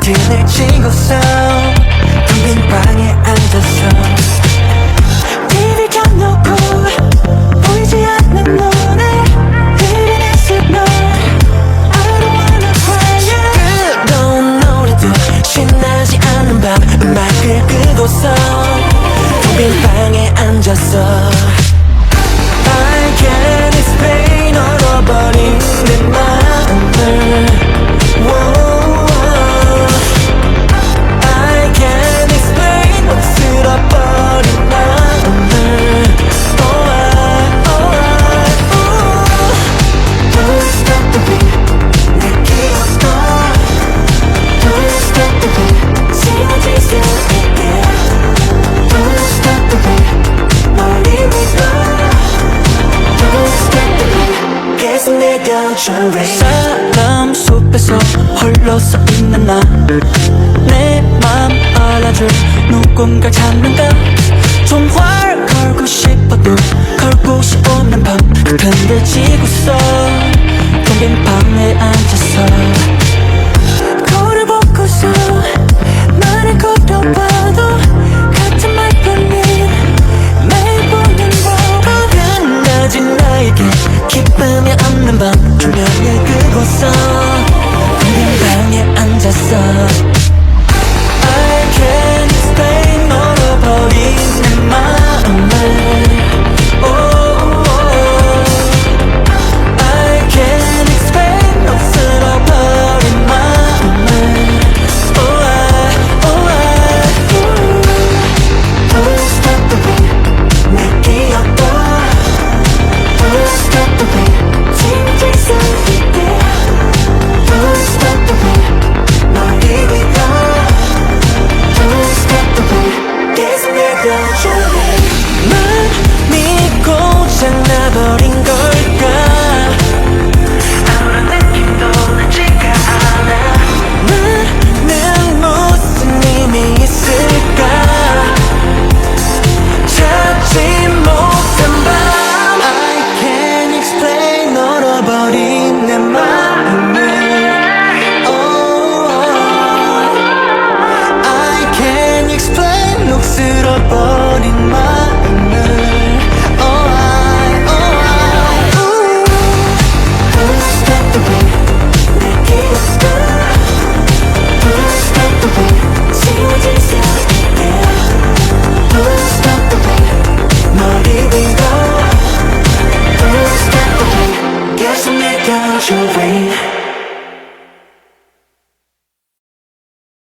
등을 치고서 텅빈 방에 앉아서 TV 켜놓고 보이지 않는 눈에 흐린 시그널 I don't wanna cry yeah. 뜨거운 노래도 신나지 않는 밤 음악을 끄고서 텅빈 방에 앉아서 I can't explain 얼어버린 내 마음을 I can't explain 쓸어버린 마음을 Don't stop the beat 내게 없어 Don't stop the beat 지워질 수 있게 Don't stop the beat 멀리 위로 계속 내가 줄래 사람 숲에서 홀로 서 있는 나 내 맘 알아줄 누군가 찾는가 좀 활 걸고 싶어도 걸 곳이 없는 밤 흔들지고서 텅빈 방에 앉아서 거울을 보고서 말을 걸어봐도 같은 말뿐인 매일 보는 보고 끝나진 나에게 기쁨이 없는 밤 조명을 끄고서 텅빈 방에 앉았어